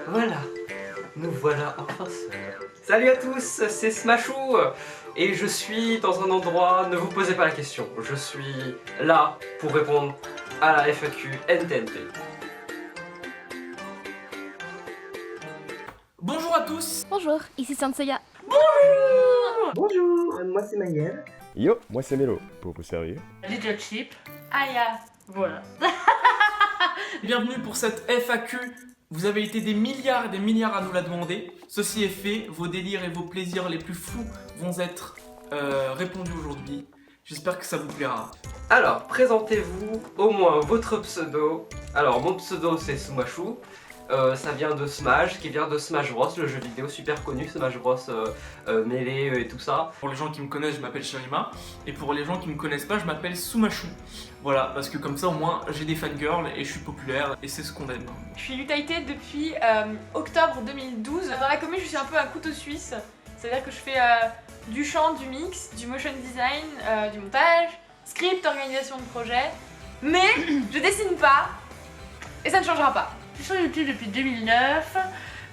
Voilà, nous voilà enfin seuls. Salut à tous, c'est Smashou et je suis dans un endroit, ne vous posez pas la question, je suis là pour répondre à la FAQ NTNT. Bonjour à tous. Bonjour, ici Sanseiya. Bonjour, moi c'est Maëlle. Yo, moi c'est Mélo, pour vous servir. Little Chip. Aya. Voilà. Bienvenue pour cette FAQ. Vous avez été des milliards et des milliards à nous la demander. Ceci est fait, vos délires et vos plaisirs les plus fous vont être répondus aujourd'hui. J'espère que ça vous plaira. Alors, présentez-vous au moins votre pseudo. Alors, mon pseudo c'est Smashou. Ça vient de Smash, qui vient de Smash Bros, le jeu vidéo super connu, Smash Bros mêlé et tout ça. Pour les gens qui me connaissent, je m'appelle Shirima. Et pour les gens qui me connaissent pas, je m'appelle Sumashu. Voilà, parce que comme ça au moins j'ai des fangirls et je suis populaire et c'est ce qu'on aime. Je suis Lutaïté depuis octobre 2012. Dans la commune, je suis un peu un couteau suisse. C'est-à-dire que je fais du chant, du mix, du motion design, du montage, script, organisation de projet. Mais je dessine pas et ça ne changera pas. Je suis sur YouTube depuis 2009,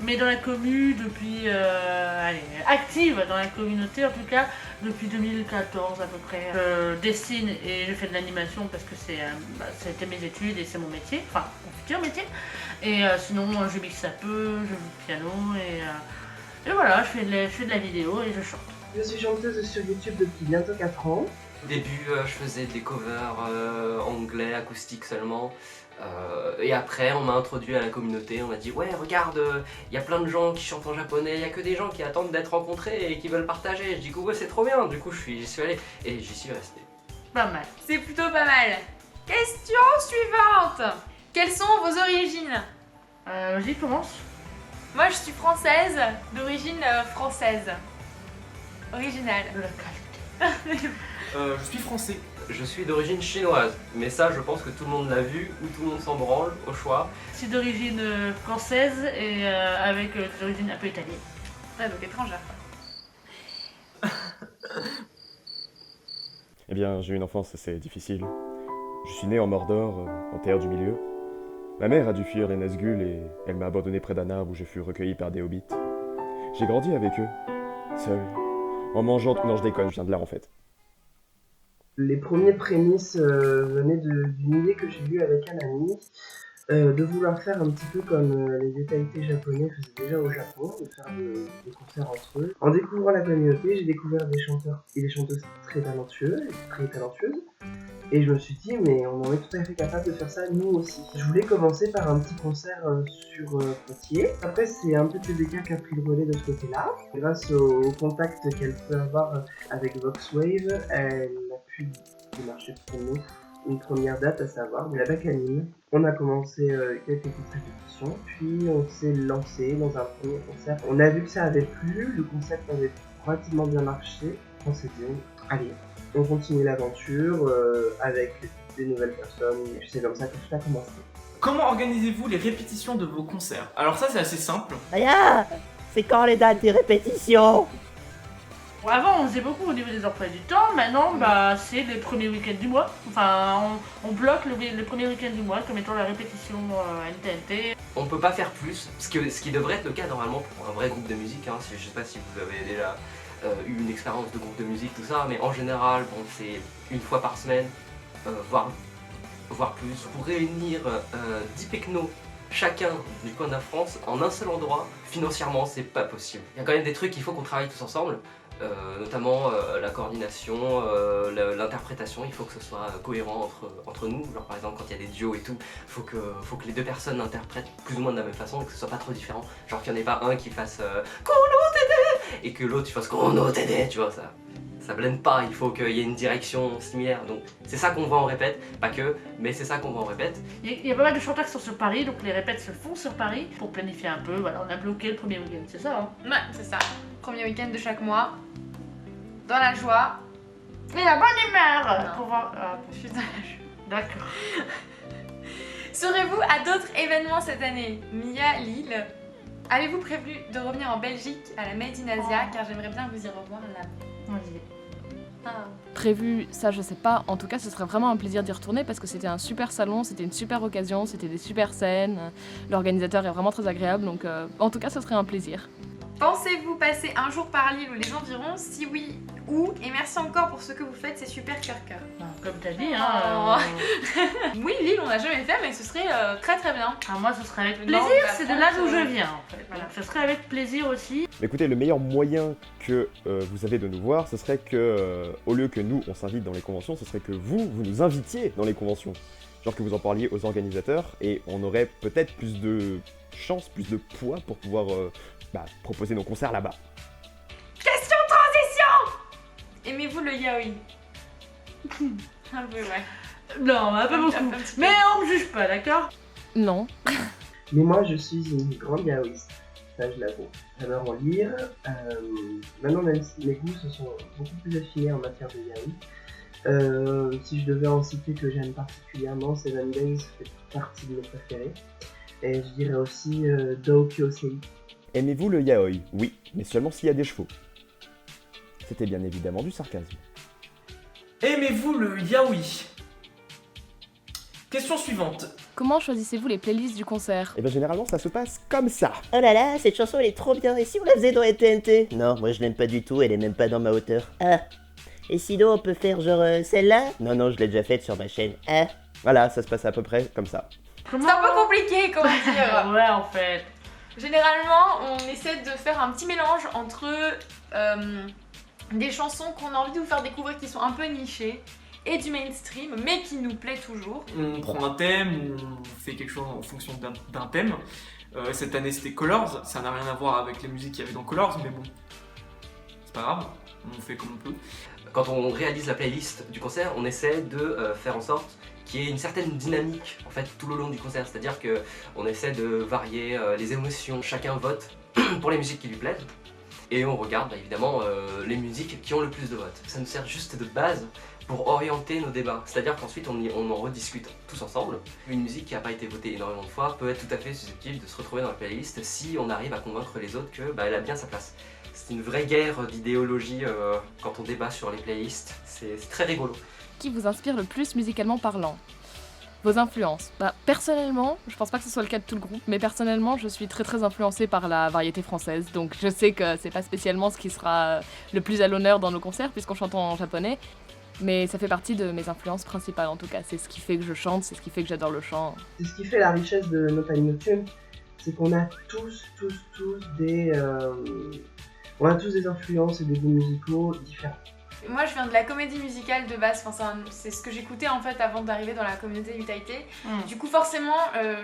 mais dans la commu depuis... active dans la communauté en tout cas, depuis 2014 à peu près. Je dessine et je fais de l'animation parce que c'était mes études et c'est mon métier, enfin mon futur métier. Et sinon je mixe un peu, je joue du piano et voilà, je fais de la vidéo et je chante. Je suis chanteuse sur YouTube depuis bientôt 4 ans. Au début, je faisais des covers anglais, acoustiques seulement. Et après, on m'a introduit à la communauté, on m'a dit ouais, regarde, il y a plein de gens qui chantent en japonais, il y a que des gens qui attendent d'être rencontrés et qui veulent partager. Je dis ouais, c'est trop bien, du coup j'y suis allé et j'y suis resté. Pas mal. C'est plutôt pas mal. Question suivante. Quelles sont vos origines? J'y commence. Moi, je suis française, d'origine française. Originale. De la qualité. Je suis français. Je suis d'origine chinoise, mais ça je pense que tout le monde l'a vu ou tout le monde s'en branle au choix. Je suis d'origine française et avec des origines un peu italiennes. Ouais, donc étrangère. Eh bien, j'ai eu une enfance assez difficile. Je suis né en Mordor, en terre du milieu. Ma mère a dû fuir les Nazgûl et elle m'a abandonné près d'un arbre où je fus recueilli par des hobbits. J'ai grandi avec eux, seul, en mangeant... Non, je déconne, je viens de là en fait. Les premières prémices venaient d'une idée que j'ai eue avec un ami, de vouloir faire un petit peu comme les détaillités japonais faisaient déjà au Japon, de faire des concerts entre eux. En découvrant la communauté, j'ai découvert des chanteurs et des chanteuses très talentueux et très talentueuses. Et je me suis dit, mais on en est tout à fait capable de faire ça nous aussi. Je voulais commencer par un petit concert sur Poitiers. Après, c'est un peu TDK qui a pris le relais de ce côté-là. Grâce au contact qu'elle peut avoir avec Voxwave, elle a pu démarcher pour nous une première date, à savoir de la Baccanine. On a commencé quelques petites répétitions, puis on s'est lancé dans un premier concert. On a vu que ça avait plu, le concept avait relativement bien marché. On s'est dit, allez, on continue l'aventure avec des nouvelles personnes, et c'est comme ça que tout a commencé. Comment organisez-vous les répétitions de vos concerts? Alors ça c'est assez simple. Aya, c'est quand les dates des répétitions? Bon, avant on faisait beaucoup au niveau des emplois du temps, maintenant c'est les premiers week-ends du mois. Enfin on bloque le premier week-end du mois comme étant la répétition NTNT. On peut pas faire plus, ce qui devrait être le cas normalement pour un vrai groupe de musique, hein. Je sais pas si vous avez déjà eu une expérience de groupe de musique, tout ça, mais en général, bon, c'est une fois par semaine, voire plus, pour réunir 10 pecnos chacun du coin de la France en un seul endroit, financièrement c'est pas possible. Il y a quand même des trucs qu'il faut qu'on travaille tous ensemble, notamment la coordination, l'interprétation, il faut que ce soit cohérent entre nous. Genre par exemple quand il y a des duos et tout, faut que les deux personnes interprètent plus ou moins de la même façon et que ce soit pas trop différent. Genre qu'il n'y en ait pas un qui fasse Kono Tede et que l'autre fasse Kono Tede, tu vois, ça blende pas, il faut qu'il y ait une direction similaire. Donc c'est ça qu'on voit en répète, pas que, mais c'est ça qu'on voit en répète. Il y a pas mal de chanteurs qui sont sur Paris, donc les répètes se font sur Paris pour planifier un peu. Voilà, on a bloqué le premier week-end, c'est ça hein? Ouais, c'est ça. Premier week-end de chaque mois. Dans la joie. Et la bonne humeur Non. pour voir... Je suis dans la joie. D'accord. Serez-vous à d'autres événements cette année? Mia, Lille. Avez-vous prévu de revenir en Belgique à la Made in Asia car j'aimerais bien vous y revoir là. Vas-y. prévu, ça je sais pas. En tout cas, ce serait vraiment un plaisir d'y retourner parce que c'était un super salon, c'était une super occasion, c'était des super scènes. L'organisateur est vraiment très agréable, donc en tout cas, ce serait un plaisir. Pensez-vous passer un jour par Lille où les gens diront si oui, où? Et merci encore pour ce que vous faites, c'est super cœur. Comme t'as dit, Oui, Lille, on n'a jamais fait, mais ce serait très très bien. moi ce serait avec Le plaisir, nord de la c'est de là France, d'où je viens en fait. voilà. Donc ce serait avec plaisir aussi. Mais écoutez, le meilleur moyen que vous avez de nous voir, ce serait que, au lieu que nous, on s'invite dans les conventions, ce serait que vous nous invitiez dans les conventions. Genre que vous en parliez aux organisateurs, et on aurait peut-être plus de chance, plus de poids pour pouvoir proposer nos concerts là-bas. Question transition. Aimez-vous le yaoi? Un peu, ouais. Non, un peu beaucoup. Un petit peu. Mais on me juge pas, d'accord? Non. Mais moi, je suis une grande yaoïste. Ça, je l'avoue. J'adore en lire. Maintenant, même si mes goûts se sont beaucoup plus affinés en matière de yaoi. Si je devais en citer que j'aime particulièrement, Seven Days fait partie de mes préférés. Et je dirais aussi Dou Kyosei. Aimez-vous le yaoi? Oui, mais seulement s'il y a des chevaux. C'était bien évidemment du sarcasme. Aimez-vous le yaoi? Question suivante. Comment choisissez-vous les playlists du concert? Et bien généralement ça se passe comme ça. Oh là là, cette chanson elle est trop bien, et si on la faisait dans NTNT? Non, moi je l'aime pas du tout, elle est même pas dans ma hauteur. Ah. Et sinon on peut faire genre celle-là? Non, non, je l'ai déjà faite sur ma chaîne. Ah. Voilà, ça se passe à peu près comme ça. C'est un peu compliqué, comment dire. Ouais, en fait. Généralement, on essaie de faire un petit mélange entre des chansons qu'on a envie de vous faire découvrir qui sont un peu nichées et du mainstream, mais qui nous plaît toujours. On prend un thème, on fait quelque chose en fonction d'un thème. Cette année c'était Colors, ça n'a rien à voir avec les musiques qu'il y avait dans Colors, mais bon, c'est pas grave, on fait comme on peut. Quand on réalise la playlist du concert, on essaie de faire en sorte qu'il y ait une certaine dynamique en fait tout le long du concert, c'est-à-dire qu'on essaie de varier les émotions, chacun vote pour les musiques qui lui plaisent et on regarde évidemment les musiques qui ont le plus de votes. Ça nous sert juste de base pour orienter nos débats, c'est-à-dire qu'ensuite on en rediscute tous ensemble. Une musique qui n'a pas été votée énormément de fois peut être tout à fait susceptible de se retrouver dans la playlist si on arrive à convaincre les autres qu'elle a bien sa place. C'est une vraie guerre d'idéologie quand on débat sur les playlists, c'est très rigolo. Qui vous inspire le plus musicalement parlant? Vos influences? Personnellement, je pense pas que ce soit le cas de tout le groupe, mais personnellement, je suis très influencée par la variété française, donc je sais que c'est pas spécialement ce qui sera le plus à l'honneur dans nos concerts, puisqu'on chante en japonais, mais ça fait partie de mes influences principales en tout cas. C'est ce qui fait que je chante, c'est ce qui fait que j'adore le chant. C'est ce qui fait la richesse de Montagne Nocturne, c'est qu'on a tous des... on a tous des influences et des goûts musicaux différents. Moi je viens de la comédie musicale de base, c'est ce que j'écoutais en fait avant d'arriver dans la communauté Utaité. Du coup forcément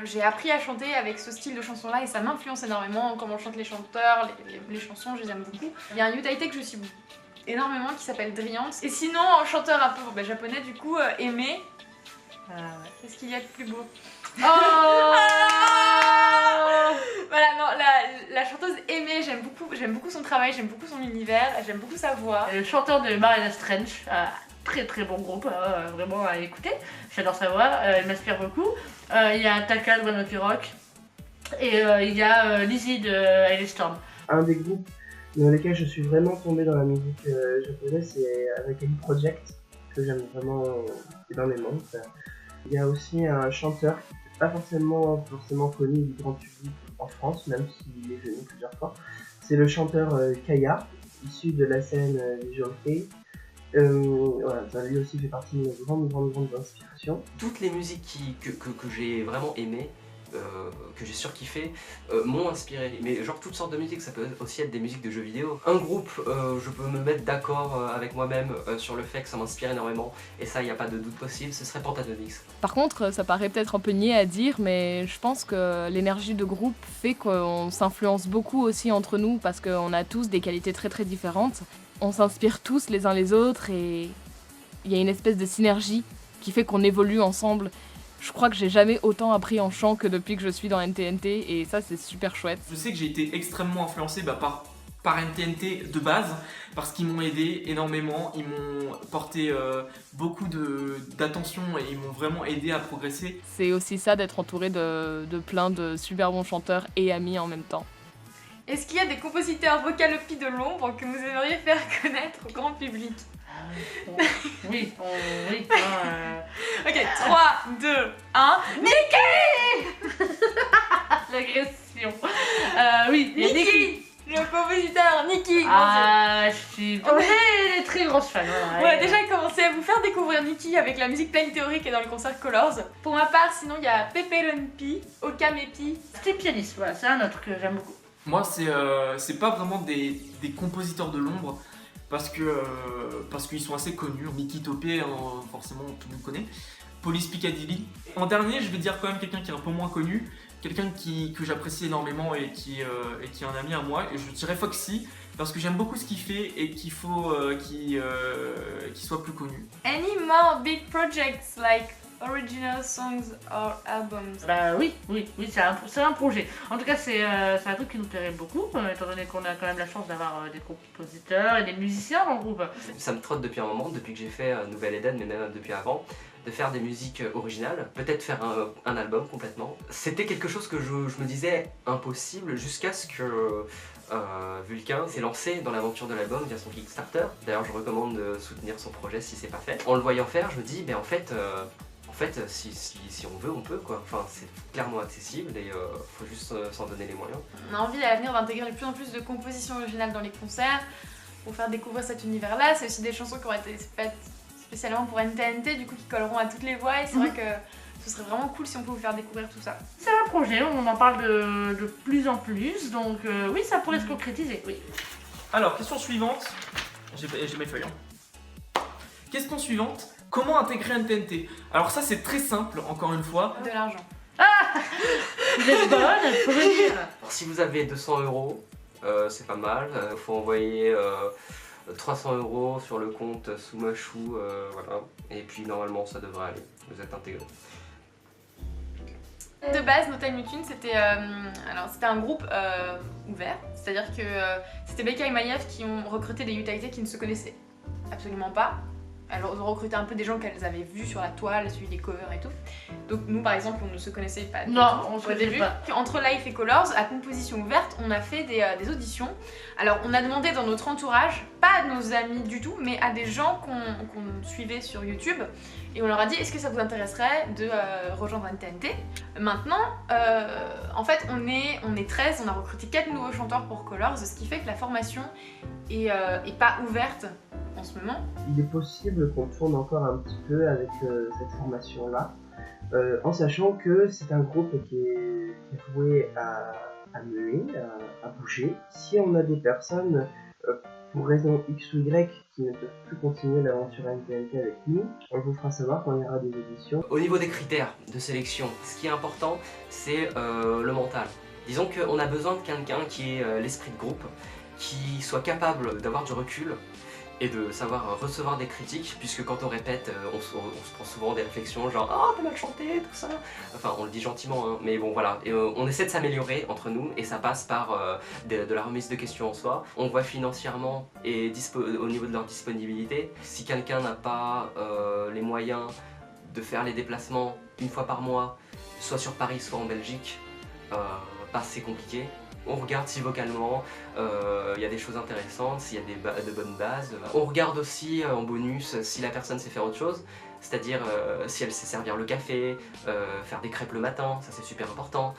j'ai appris à chanter avec ce style de chanson là et ça m'influence énormément, comment chantent les chanteurs, les chansons je les aime beaucoup. Il y a un Utaité que je suis énormément qui s'appelle Driant. Et sinon en chanteur un peu japonais du coup Aimé. Qu'est-ce qu'il y a de plus beau? Voilà, non, la chanteuse Aimée, j'aime beaucoup son travail, j'aime beaucoup son univers, j'aime beaucoup sa voix. Le chanteur de Mariana Strange, très bon groupe, vraiment à écouter. J'adore sa voix, elle m'inspire beaucoup. Il y a Taka de One Ok Rock et il y a Lizzie de Hailstorm. Un des groupes dans lesquels je suis vraiment tombée dans la musique japonaise, c'est avec Ali Project, que j'aime vraiment énormément. Il y a aussi un chanteur qui n'est pas forcément connu du grand public en France, même s'il est venu plusieurs fois. C'est le chanteur Kaya, issu de la scène Visual Kei. Voilà, ça lui aussi fait partie de mes grandes inspirations. Toutes les musiques que j'ai vraiment aimées, que j'ai surkiffé, m'ont inspiré. Mais genre toutes sortes de musiques, ça peut aussi être des musiques de jeux vidéo. Un groupe, je peux me mettre d'accord avec moi-même sur le fait que ça m'inspire énormément, et ça, il n'y a pas de doute possible, ce serait Pentatonix. Par contre, ça paraît peut-être un peu niais à dire, mais je pense que l'énergie de groupe fait qu'on s'influence beaucoup aussi entre nous, parce qu'on a tous des qualités très différentes. On s'inspire tous les uns les autres, et il y a une espèce de synergie qui fait qu'on évolue ensemble. Je crois que j'ai jamais autant appris en chant que depuis que je suis dans NTNT, et ça c'est super chouette. Je sais que j'ai été extrêmement influencé par NTNT de base, parce qu'ils m'ont aidé énormément, ils m'ont porté beaucoup d'attention et ils m'ont vraiment aidé à progresser. C'est aussi ça d'être entouré de plein de super bons chanteurs et amis en même temps. Est-ce qu'il y a des compositeurs vocalopies de l'ombre que vous aimeriez faire connaître au grand public? Oui, oui. Ok, 3, 2, 1. L'agression. Oui, il y a Niki, le compositeur Niki. Ah, je suis elle est très grosse fan. On a déjà commencé à vous faire découvrir Niki avec la musique Plain Theory qui est dans le concert Colors. Pour ma part, sinon il y a Pepperoni, Okamepi. C'était pianiste, voilà, c'est un autre que j'aime beaucoup. Moi, c'est pas vraiment des compositeurs de l'ombre parce qu'ils sont assez connus. Mickey Topé, forcément, tout le monde connaît. Police Piccadilly. En dernier, je vais dire quand même quelqu'un qui est un peu moins connu, quelqu'un que j'apprécie énormément et qui est un ami à moi. Et je dirais Foxy parce que j'aime beaucoup ce qu'il fait et qu'il faut qu'il soit plus connu. Any more big projects like original songs or albums? Bah oui, c'est un projet. En tout cas, c'est un truc qui nous plairait beaucoup, étant donné qu'on a quand même la chance d'avoir des compositeurs et des musiciens dans le groupe. Ça me trotte depuis un moment, depuis que j'ai fait Nouvelle Eden, mais même depuis avant, de faire des musiques originales, peut-être faire un album complètement. C'était quelque chose que je me disais impossible jusqu'à ce que Vulcain s'est lancé dans l'aventure de l'album via son Kickstarter. D'ailleurs, je recommande de soutenir son projet si c'est pas fait. En le voyant faire, je me dis, en fait, si on veut, on peut quoi. Enfin, c'est clairement accessible et faut juste s'en donner les moyens. On a envie à l'avenir d'intégrer de plus en plus de compositions originales dans les concerts pour faire découvrir cet univers-là. C'est aussi des chansons qui ont été faites spécialement pour NTNT, du coup qui colleront à toutes les voix et c'est vrai que ce serait vraiment cool si on peut vous faire découvrir tout ça. C'est un projet, on en parle de plus en plus, donc oui, ça pourrait se concrétiser, oui. Alors, question suivante. J'ai mes feuilles. Question suivante. Comment intégrer NTNT? Alors ça, c'est très simple, encore une fois. De l'argent. Vous êtes bonne, faut le dire. Alors, si vous avez 200 €, c'est pas mal. Faut envoyer 300 € sur le compte Sumashu, voilà. Et puis normalement, ça devrait aller. Vous êtes intégrés. De base, No Time Tune, c'était un groupe ouvert, c'est-à-dire que c'était Becca et Maiev qui ont recruté des Yutaite qui ne se connaissaient absolument pas. Elles ont recruté un peu des gens qu'elles avaient vus sur la toile, suivi des covers et tout. Donc nous, par exemple, on ne se connaissait pas du tout on se au début. pas. Entre Life et Colors, à composition ouverte, on a fait des auditions. Alors on a demandé dans notre entourage, pas à nos amis du tout, mais à des gens qu'on suivait sur YouTube. Et on leur a dit, est-ce que ça vous intéresserait de rejoindre NTNT? Maintenant, en fait, on est 13, on a recruté 4 nouveaux chanteurs pour Colors, ce qui fait que la formation est pas ouverte en ce moment. Il est possible qu'on tourne encore un petit peu avec cette formation-là, en sachant que c'est un groupe qui est voué à mener, à bouger. Si on a des personnes, pour raison X ou Y, qui ne peuvent plus continuer l'aventure NTNT avec nous, on vous fera savoir quand il y aura des auditions. Au niveau des critères de sélection, ce qui est important, c'est le mental. Disons qu'on a besoin de quelqu'un qui ait l'esprit de groupe, qui soit capable d'avoir du recul et de savoir recevoir des critiques, puisque quand on répète, on se prend souvent des réflexions genre « Ah, t'as mal chanté, tout ça !» Enfin, on le dit gentiment, hein, mais bon, voilà. Et, on essaie de s'améliorer entre nous, et ça passe par de la remise de questions en soi. On voit financièrement et au niveau de leur disponibilité. Si quelqu'un n'a pas les moyens de faire les déplacements une fois par mois, soit sur Paris, soit en Belgique, c'est compliqué. On regarde si vocalement il y a des choses intéressantes, s'il y a de bonnes bases. On regarde aussi en bonus si la personne sait faire autre chose, c'est-à-dire si elle sait servir le café, faire des crêpes le matin, ça c'est super important.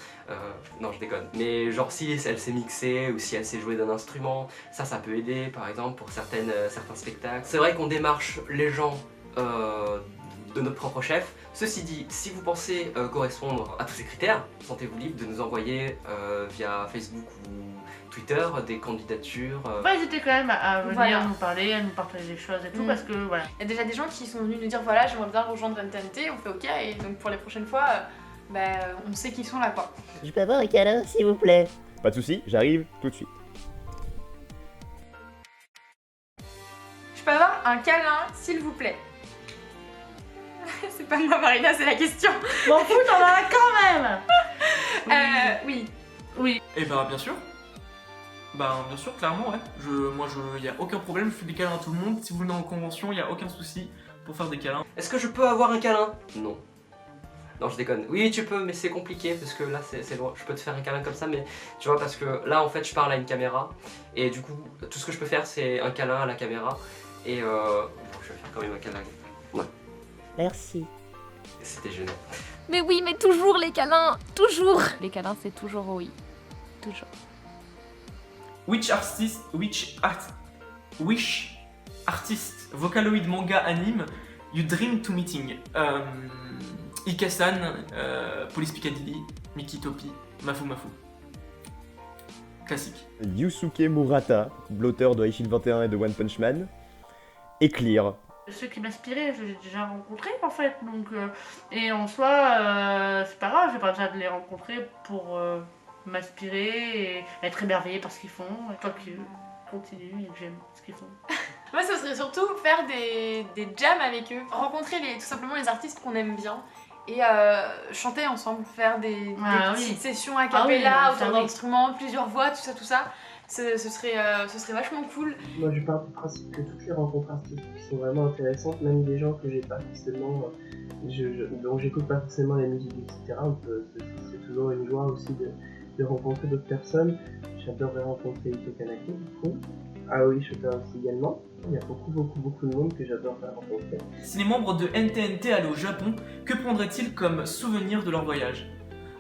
Non, je déconne. Mais genre si elle sait mixer ou si elle sait jouer d'un instrument, ça peut aider par exemple pour certains spectacles. C'est vrai qu'on démarche les gens de notre propre chef. Ceci dit, si vous pensez correspondre à tous ces critères, sentez-vous libre de nous envoyer via Facebook ou Twitter des candidatures. N'hésitez quand même à venir Voilà. nous parler, à nous partager des choses et tout, parce que voilà. Il y a déjà des gens qui sont venus nous dire voilà, j'aimerais bien rejoindre NTNT, on fait ok, et donc pour les prochaines fois, on sait qu'ils sont là quoi. Je peux avoir un câlin, s'il vous plaît? Pas de soucis, j'arrive tout de suite. Je peux avoir un câlin, s'il vous plaît? C'est pas moi Marina, c'est la question. M'en fous, t'en as quand même. Oui. Oui. Et bah bien sûr. Bah bien sûr, clairement, ouais. Y a aucun problème, je fais des câlins à tout le monde. Si vous venez en convention, y a aucun souci pour faire des câlins. Est-ce que je peux avoir un câlin? Non. Non, je déconne. Oui, tu peux, mais c'est compliqué parce que là, c'est loin. Je peux te faire un câlin comme ça, mais tu vois, parce que là, en fait, je parle à une caméra et du coup, tout ce que je peux faire, c'est un câlin à la caméra. Et bon, je vais faire quand même un câlin. Ouais, Merci. c'était gênant. Mais oui, mais toujours les câlins, toujours. Les câlins, c'est toujours oui, toujours. Which artist, Vocaloid, manga, anime, you dream to meeting? Ika-san, Police Piccadilly, Miki Topi, Mafu Mafu. Classique. Yusuke Murata, l'auteur de Aishin 21 et de One Punch Man. Et Clear. Ceux qui m'inspiraient, je les ai déjà rencontrés en fait, donc et en soi, c'est pas grave, j'ai pas besoin de les rencontrer pour m'inspirer et être émerveillé par ce qu'ils font, tant qu'ils continuent et que j'aime ce qu'ils font. Moi, ça serait surtout faire des jams avec eux, rencontrer tout simplement les artistes qu'on aime bien et chanter ensemble, faire des petites sessions a cappella autour d'instruments, plusieurs voix, tout ça. Ce serait vachement cool. Moi, je pars du principe que toutes les rencontres artistiques sont vraiment intéressantes, même des gens que j'ai pas forcément, dont j'écoute pas forcément la musique, etc. C'est toujours une joie aussi de rencontrer d'autres personnes. J'adorerais rencontrer Ito Kanake, du coup. Aoi Shota aussi également. Il y a beaucoup de monde que j'adorerais rencontrer. Si les membres de NTNT allaient au Japon, que prendraient-ils comme souvenir de leur voyage?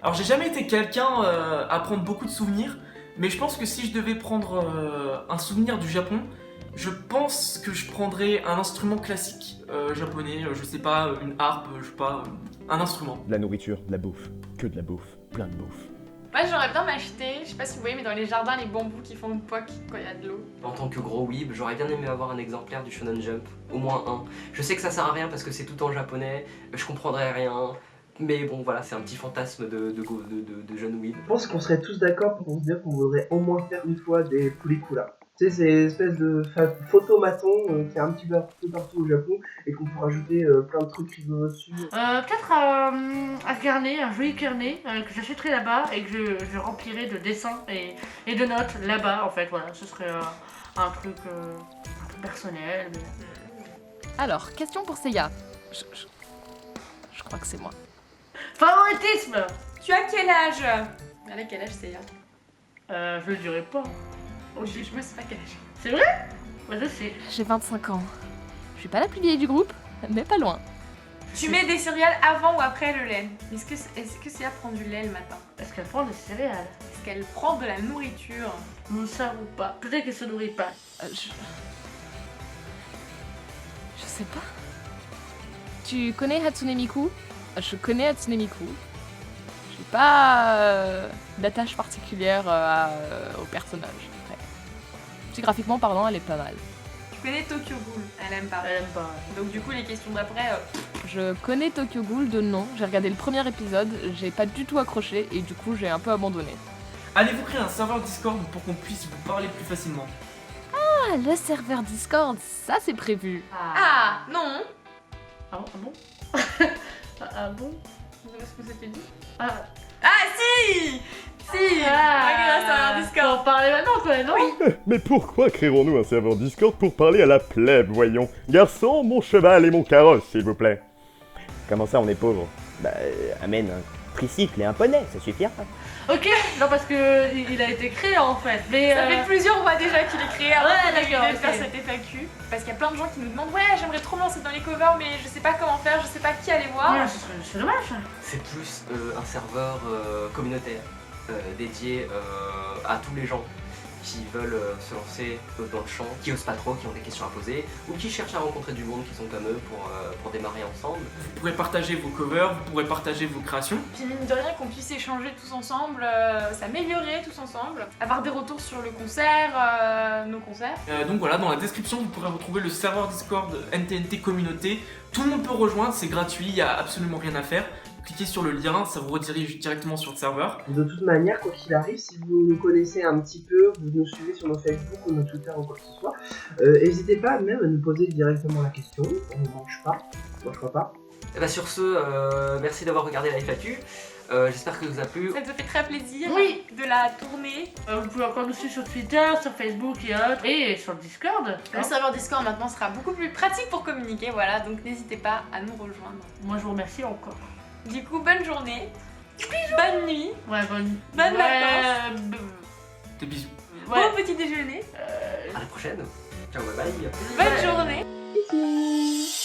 Alors j'ai jamais été quelqu'un à prendre beaucoup de souvenirs, mais je pense que si je devais prendre un souvenir du Japon, je pense que je prendrais un instrument classique japonais, je sais pas, une harpe, je sais pas, un instrument. De la nourriture, de la bouffe. Que de la bouffe. Plein de bouffe. Moi, j'aurais bien m'acheter, je sais pas si vous voyez, mais dans les jardins, les bambous qui font une poque quand il y a de l'eau. En tant que gros weeb, j'aurais bien aimé avoir un exemplaire du Shonen Jump, au moins un. Je sais que ça sert à rien parce que c'est tout en japonais, je comprendrais rien, mais bon voilà, c'est un petit fantasme de jeune weeb. Je pense qu'on serait tous d'accord pour se dire qu'on voudrait au moins faire une fois des Pulikula. Tu sais, c'est une espèce de photomaton qui est un petit peu partout au Japon et qu'on peut rajouter plein de trucs rigolos dessus. Peut-être un carnet, un joli carnet que j'achèterai là-bas et que je remplirai de dessins et de notes là-bas en fait, voilà, ce serait un truc un peu personnel. Mais... Alors, question pour Seiya. Je crois que c'est moi. Favoritisme. Tu as quel âge? Elle a quel âge, c'est Je le dirai pas. Je me sais pas quel âge. C'est vrai? Moi je sais. J'ai 25 ans. Je suis pas la plus vieille du groupe, mais pas loin. Tu mets des céréales avant ou après le lait? Est-ce que Sia prend du lait le matin? Est-ce qu'elle prend des céréales? Est-ce qu'elle prend de la nourriture? Nous ne savons pas. Peut-être qu'elle se nourrit pas. Je sais pas. Tu connais Hatsune Miku? Je connais Hatsune Miku. J'ai pas d'attache particulière au personnage. Ouais. Si graphiquement parlant, elle est pas mal. Tu connais Tokyo Ghoul? Elle aime pas. Elle aime pas. Donc du coup, les questions d'après... Je connais Tokyo Ghoul de nom. J'ai regardé le premier épisode, j'ai pas du tout accroché et du coup j'ai un peu abandonné. Allez-vous créer un serveur Discord pour qu'on puisse vous parler plus facilement? Ah, le serveur Discord, ça c'est prévu. Ah, non. Ah bon? Ah bon? C'est ce que c'était dit. Ah Si. On va créer un serveur Discord. On parler maintenant toi, non? Oui. Mais pourquoi créerons-nous un serveur Discord pour parler à la plèbe, voyons? Garçon, mon cheval et mon carrosse, s'il vous plaît. Comment ça, on est pauvre? Bah, amène un tricycle et un poney, ça suffira. Ok, non parce que il a été créé en fait, mais Ça fait plusieurs mois déjà qu'il est créé avant Ouais, qu'on ait d'accord, l'idée de faire ok. cette FAQ. Parce qu'il y a plein de gens qui nous demandent ouais, j'aimerais trop me lancer dans les covers, mais je sais pas comment faire, je sais pas qui aller voir. Ouais, c'est dommage. C'est plus un serveur communautaire dédié à tous les gens qui veulent se lancer dans le champ, qui osent pas trop, qui ont des questions à poser, ou qui cherchent à rencontrer du monde qui sont comme eux pour démarrer ensemble. Vous pourrez partager vos covers, vous pourrez partager vos créations. Puis mine de rien qu'on puisse échanger tous ensemble, s'améliorer tous ensemble, avoir des retours sur le concert, nos concerts. Donc voilà, dans la description, vous pourrez retrouver le serveur Discord NTNT Communauté. Tout le monde peut rejoindre, c'est gratuit, il n'y a absolument rien à faire. Cliquez sur le lien, ça vous redirige directement sur le serveur. De toute manière, quoi qu'il arrive, si vous nous connaissez un petit peu, vous nous suivez sur nos Facebook ou nos Twitter ou quoi que ce soit, n'hésitez pas même à nous poser directement la question, on ne mange pas, moi je crois pas. Et bah sur ce, merci d'avoir regardé la FAQ, j'espère que ça vous a plu. Ça nous fait très plaisir Oui. de la tournée. Vous pouvez encore nous suivre sur Twitter, sur Facebook et autres, et sur le Discord. Le serveur Discord maintenant sera beaucoup plus pratique pour communiquer, voilà, donc n'hésitez pas à nous rejoindre. Moi je vous remercie encore. Du coup, bonne journée, bonne nuit, Ouais, bonne vacances, Des bisous. ouais. bon petit déjeuner. À la prochaine. Ciao, bye bye. Bonne journée. Bisous.